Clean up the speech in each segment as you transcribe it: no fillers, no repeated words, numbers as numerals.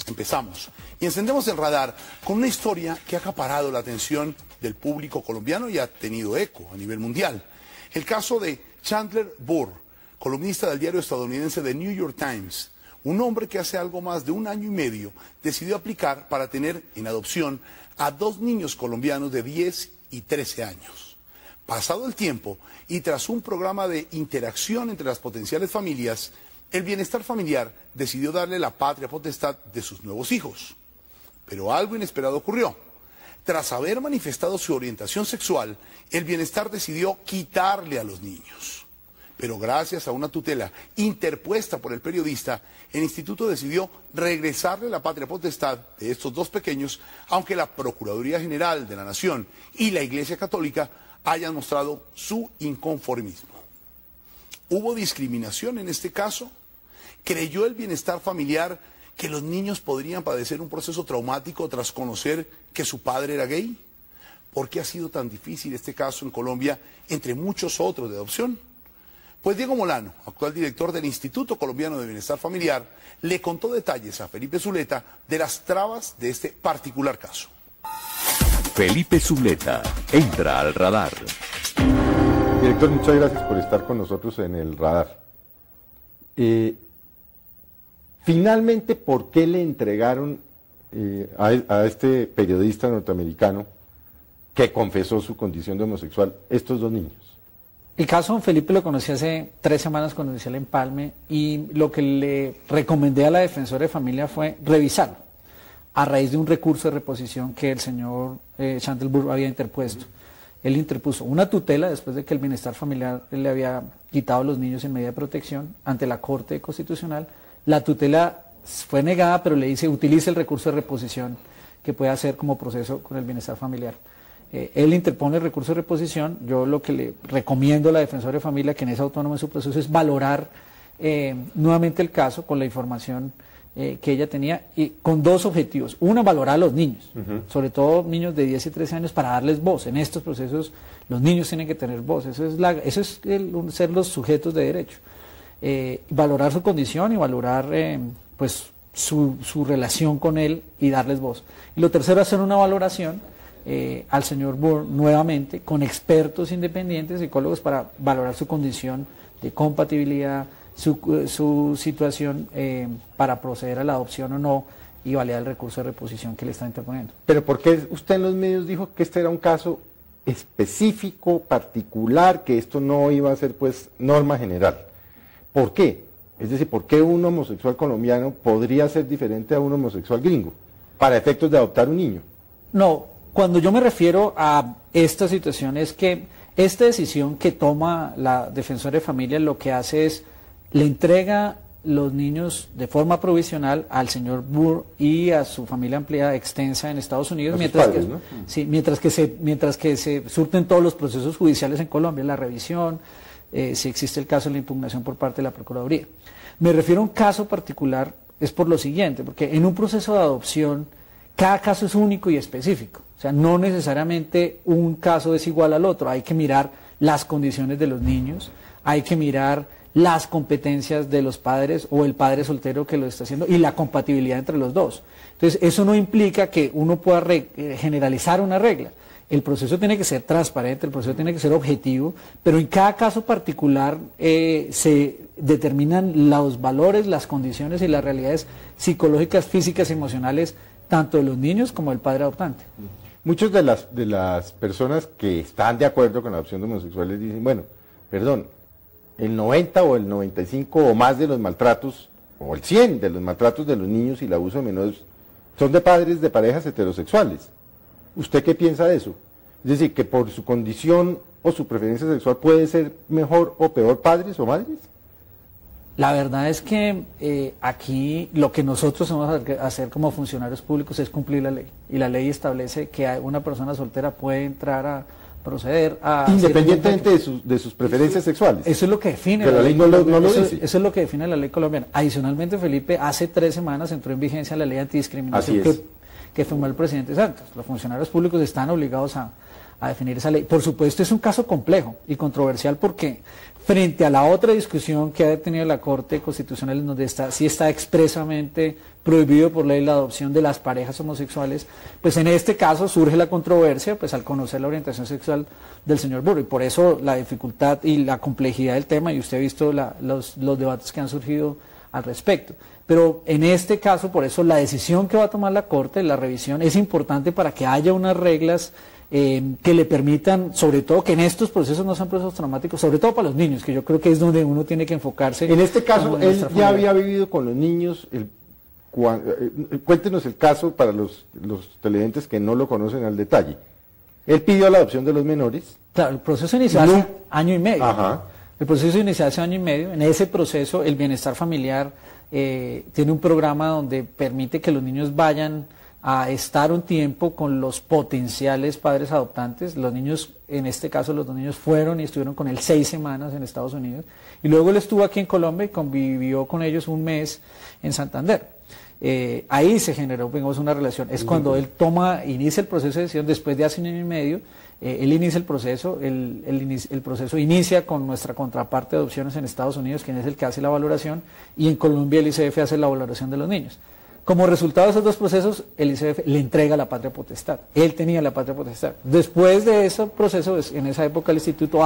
Empezamos y encendemos el radar con una historia que ha acaparado la atención del público colombiano y ha tenido eco a nivel mundial. El caso de Chandler Burr, columnista del diario estadounidense The New York Times, un hombre que hace algo más de 1 año y medio decidió aplicar para tener en adopción a 2 niños colombianos de 10 y 13 años. Pasado el tiempo y tras un programa de interacción entre las potenciales familias, el Bienestar Familiar decidió darle la patria potestad de sus nuevos hijos. Pero algo inesperado ocurrió. Tras haber manifestado su orientación sexual, el Bienestar decidió quitarle a los niños. Pero gracias a una tutela interpuesta por el periodista, el instituto decidió regresarle la patria potestad de estos 2 pequeños, aunque la Procuraduría General de la Nación y la Iglesia Católica hayan mostrado su inconformismo. ¿Hubo discriminación en este caso? ¿Creyó el Bienestar Familiar que los niños podrían padecer un proceso traumático tras conocer que su padre era gay? ¿Por qué ha sido tan difícil este caso en Colombia entre muchos otros de adopción? Pues Diego Molano, actual director del Instituto Colombiano de Bienestar Familiar, le contó detalles a Felipe Zuleta de las trabas de este particular caso. Felipe Zuleta entra al radar. Director, muchas gracias por estar con nosotros en el radar. Finalmente, ¿por qué le entregaron a este periodista norteamericano que confesó su condición de homosexual estos 2 niños? El caso Felipe lo conocí hace 3 semanas cuando hice el empalme y lo que le recomendé a la defensora de familia fue revisarlo a raíz de un recurso de reposición que el señor Chandler Burr había interpuesto. Él interpuso una tutela después de que el Bienestar Familiar le había quitado a los niños en medida de protección ante la Corte Constitucional. La tutela fue negada, pero le dice utilice el recurso de reposición que puede hacer como proceso con el Bienestar Familiar. Él interpone el recurso de reposición. Yo lo que le recomiendo a la defensora de familia que en ese autónomo en su proceso es valorar nuevamente el caso con la información que ella tenía y con 2 objetivos. Uno, valorar a los niños, sobre todo niños de 10 y 13 años para darles voz. En estos procesos los niños tienen que tener voz, eso es ser los sujetos de derecho. Valorar su condición y valorar pues su relación con él y darles voz. Y lo tercero, hacer una valoración al señor Burr nuevamente con expertos independientes, psicólogos, para valorar su condición de compatibilidad, su situación para proceder a la adopción o no y validar el recurso de reposición que le está interponiendo. Pero ¿por qué usted en los medios dijo que este era un caso específico, particular, que esto no iba a ser pues norma general? ¿Por qué? Es decir, ¿por qué un homosexual colombiano podría ser diferente a un homosexual gringo para efectos de adoptar un niño? No, cuando yo me refiero a esta situación es que esta decisión que toma la defensora de familia lo que hace es le entrega los niños de forma provisional al señor Burr y a su familia ampliada extensa en Estados Unidos, mientras que se surten todos los procesos judiciales en Colombia, la revisión, si existe el caso de la impugnación por parte de la Procuraduría. Me refiero a un caso particular, es por lo siguiente, porque en un proceso de adopción cada caso es único y específico, o sea, no necesariamente un caso es igual al otro, hay que mirar las condiciones de los niños, hay que mirar las competencias de los padres o el padre soltero que lo está haciendo y la compatibilidad entre los 2. Entonces, eso no implica que uno pueda generalizar una regla. El proceso tiene que ser transparente, el proceso tiene que ser objetivo, pero en cada caso particular se determinan los valores, las condiciones y las realidades psicológicas, físicas y emocionales tanto de los niños como del padre adoptante. Muchas de las personas que están de acuerdo con la adopción de homosexuales dicen, bueno, perdón, el 90 o el 95 o más de los maltratos, o el 100 de los maltratos de los niños y el abuso de menores son de padres de parejas heterosexuales. ¿Usted qué piensa de eso? Es decir, que por su condición o su preferencia sexual puede ser mejor o peor padres o madres. La verdad es que aquí lo que nosotros vamos a hacer como funcionarios públicos es cumplir la ley. Y la ley establece que una persona soltera puede entrar a proceder a... Independientemente de sus preferencias sexuales. Eso es lo que define la ley. No lo dice. Eso es lo que define la ley colombiana. Adicionalmente, Felipe, hace 3 semanas entró en vigencia la ley antidiscriminación que firmó el presidente Santos. Los funcionarios públicos están obligados a definir esa ley. Por supuesto es un caso complejo y controversial porque frente a la otra discusión que ha tenido la Corte Constitucional en donde sí está expresamente prohibido por ley la adopción de las parejas homosexuales, pues en este caso surge la controversia pues al conocer la orientación sexual del señor Burr, y por eso la dificultad y la complejidad del tema, y usted ha visto los debates que han surgido al respecto. Pero en este caso, por eso la decisión que va a tomar la Corte, la revisión, es importante para que haya unas reglas que le permitan, sobre todo que en estos procesos no sean procesos traumáticos, sobre todo para los niños, que yo creo que es donde uno tiene que enfocarse. En este caso, él ya había vivido con los niños, cuéntenos el caso para los televidentes que no lo conocen al detalle. Él pidió la adopción de los menores. Claro, el proceso inició hace año y medio. Ajá. El proceso inició hace año y medio. En ese proceso, el bienestar familiar tiene un programa donde permite que los niños vayan a estar un tiempo con los potenciales padres adoptantes. Los niños, en este caso los dos niños fueron y estuvieron con él 6 semanas en Estados Unidos, y luego él estuvo aquí en Colombia y convivió con ellos un mes en Santander. Ahí se generó, digamos, una relación. Es cuando él inicia el proceso de decisión, después de hace un año y medio, él inicia el proceso, el proceso inicia con nuestra contraparte de adopciones en Estados Unidos, quien es el que hace la valoración, y en Colombia el ICF hace la valoración de los niños. Como resultado de esos dos procesos, el ICF le entrega la patria potestad. Él tenía la patria potestad. Después de ese proceso, en esa época el instituto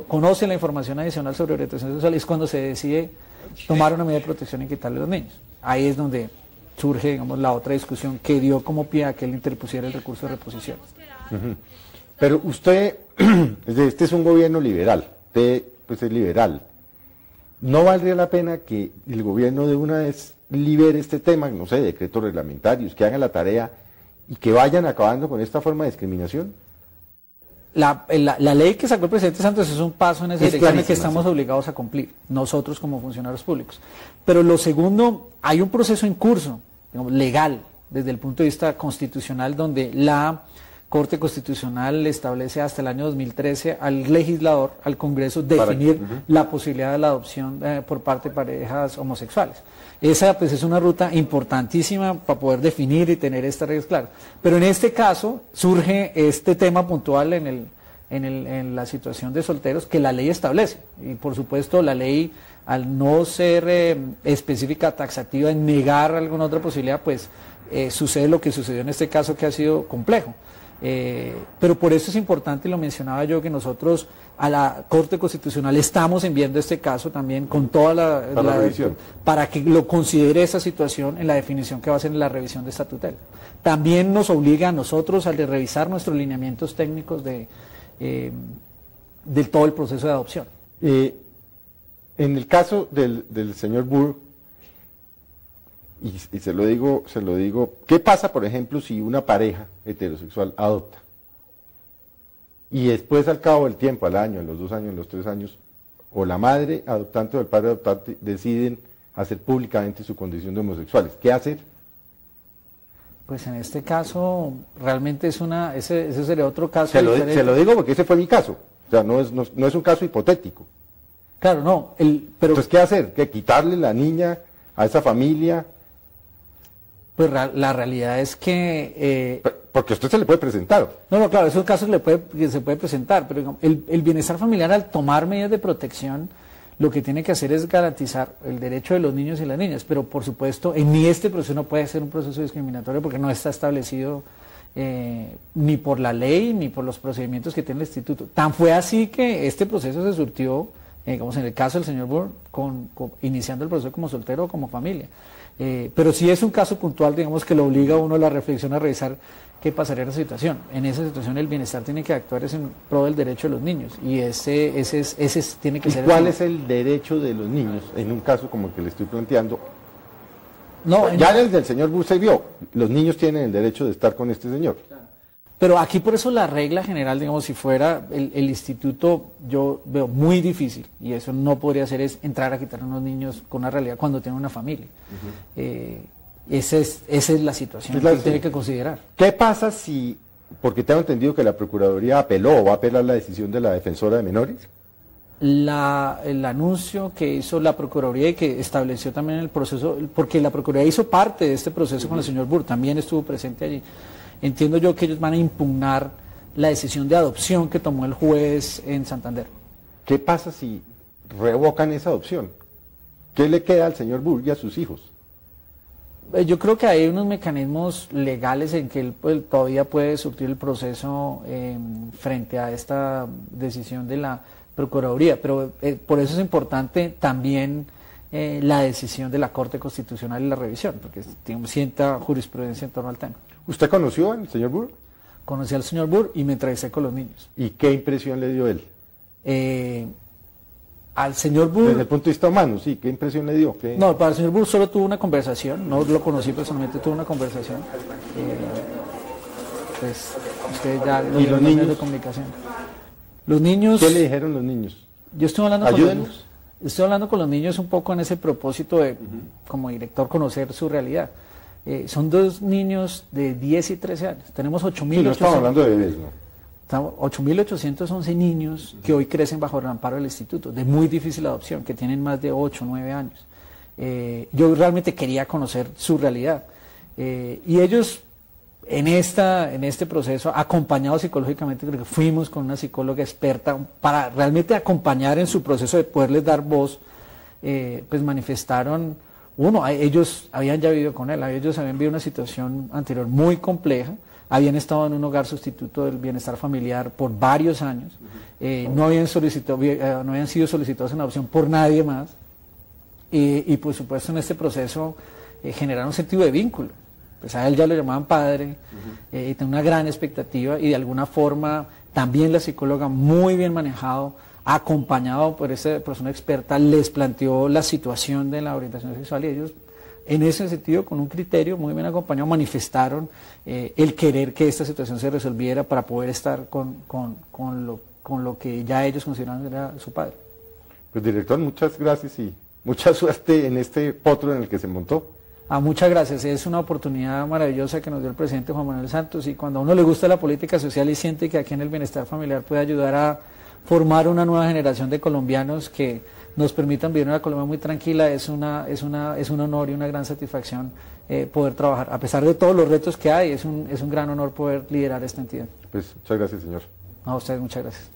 conoce la información adicional sobre orientación sexual, y es cuando se decide tomar una medida de protección y quitarle a los niños. Ahí es donde surge, digamos, la otra discusión que dio como pie a que él interpusiera el recurso de reposición. Pero usted, este es un gobierno liberal, usted pues es liberal. ¿No valdría la pena que el gobierno de una vez libere este tema, no sé, decretos reglamentarios, que hagan la tarea y que vayan acabando con esta forma de discriminación? La ley que sacó el presidente Santos es un paso en esa dirección que estamos obligados a cumplir, nosotros como funcionarios públicos. Pero lo segundo, hay un proceso en curso, digamos, legal, desde el punto de vista constitucional, donde la Corte Constitucional establece hasta el año 2013 al legislador, al Congreso, definir la posibilidad de la adopción por parte de parejas homosexuales. Esa pues es una ruta importantísima para poder definir y tener estas reglas claras. Pero en este caso surge este tema puntual en la situación de solteros que la ley establece. Y por supuesto la ley, al no ser específica, taxativa, en negar alguna otra posibilidad, pues sucede lo que sucedió en este caso, que ha sido complejo. Pero por eso es importante, y lo mencionaba yo, que nosotros a la Corte Constitucional estamos enviando este caso también con toda la revisión, para que lo considere esa situación en la definición que va a hacer en la revisión de esta tutela. También nos obliga a nosotros a revisar nuestros lineamientos técnicos de todo el proceso de adopción. En el caso del señor Burr, y se lo digo, ¿qué pasa, por ejemplo, si una pareja heterosexual adopta? Y después, al cabo del tiempo, al año, a los 2 años, a los 3 años, o la madre adoptante o el padre adoptante deciden hacer públicamente su condición de homosexuales, ¿qué hacer? Pues en este caso, realmente ese sería otro caso. Se lo digo porque ese fue mi caso, o sea, no es un caso hipotético. Claro, no. Pero entonces, ¿qué hacer? ¿Qué quitarle la niña a esa familia? Pues la realidad es que... porque a usted se le puede presentar. No, claro, esos casos que se puede presentar, pero digamos, el bienestar familiar, al tomar medidas de protección, lo que tiene que hacer es garantizar el derecho de los niños y las niñas, pero por supuesto, ni este proceso no puede ser un proceso discriminatorio porque no está establecido ni por la ley ni por los procedimientos que tiene el instituto. Tan fue así que este proceso se surtió, digamos, en el caso del señor Burr, iniciando el proceso como soltero o como familia. Pero sí es un caso puntual, digamos, que lo obliga a uno a la reflexión, a revisar qué pasaría en esa situación. En esa situación el bienestar tiene que actuar en pro del derecho de los niños, y ese tiene que ser... ¿Cuál es el derecho de los niños en un caso como el que le estoy planteando? No, ya desde el señor Burr se vio, los niños tienen el derecho de estar con este señor. Pero aquí por eso la regla general, digamos, si fuera el instituto, yo veo muy difícil, y eso no podría ser, es entrar a quitar a unos niños con una realidad cuando tienen una familia. Esa es la situación que tiene que considerar. ¿Qué pasa si, porque tengo entendido que la Procuraduría apeló o va a apelar la decisión de la defensora de menores? El anuncio que hizo la Procuraduría y que estableció también el proceso, porque la Procuraduría hizo parte de este proceso con el señor Burr, también estuvo presente allí. entiendo yo que ellos van a impugnar la decisión de adopción que tomó el juez en Santander. ¿Qué pasa si revocan esa adopción? ¿Qué le queda al señor Burr y a sus hijos? Yo creo que hay unos mecanismos legales en que él todavía puede surtir el proceso frente a esta decisión de la Procuraduría, pero por eso es importante también la decisión de la Corte Constitucional y la revisión, porque sienta jurisprudencia en torno al tema. ¿Usted conoció al señor Burr? Conocí al señor Burr y me entrevisté con los niños. ¿Y qué impresión le dio él? Al señor Burr... Desde el punto de vista humano, sí, ¿qué impresión le dio? ¿Qué... No, para el señor Burr solo tuvo una conversación, no lo conocí personalmente, tuvo una conversación. Pues ustedes ya lo ¿Y los medios niños de comunicación. Los niños... ¿Qué le dijeron los niños? Yo estoy hablando Ayúdenos. estoy hablando con los niños un poco en ese propósito de, como director, conocer su realidad. Son dos niños de 10 y 13 años. Tenemos 8.800. Sí, no estamos hablando de bebés, ¿no? 8.811 niños que hoy crecen bajo el amparo del instituto, de muy difícil adopción, que tienen más de 8 o 9 años. Yo realmente quería conocer su realidad. Y ellos, en este proceso, acompañados psicológicamente, creo que fuimos con una psicóloga experta para realmente acompañar en su proceso de poderles dar voz, pues manifestaron, ellos habían ya vivido con él, ellos habían vivido una situación anterior muy compleja, habían estado en un hogar sustituto del bienestar familiar por varios años, no habían sido solicitados en adopción por nadie más, y por supuesto en este proceso generaron un sentido de vínculo. Pues a él ya lo llamaban padre, y tenía una gran expectativa, y de alguna forma también la psicóloga, muy bien manejado, acompañado por esa persona experta, les planteó la situación de la orientación sexual, y ellos, en ese sentido, con un criterio muy bien acompañado, manifestaron el querer que esta situación se resolviera para poder estar con lo que ya ellos consideraban era su padre. Pues director, muchas gracias y mucha suerte en este potro en el que se montó. Muchas gracias, es una oportunidad maravillosa que nos dio el presidente Juan Manuel Santos, y cuando a uno le gusta la política social y siente que aquí en el bienestar familiar puede ayudar a formar una nueva generación de colombianos que nos permitan vivir una Colombia muy tranquila, es un honor y una gran satisfacción poder trabajar. A pesar de todos los retos que hay, es un gran honor poder liderar esta entidad. Pues muchas gracias, señor. A ustedes, muchas gracias.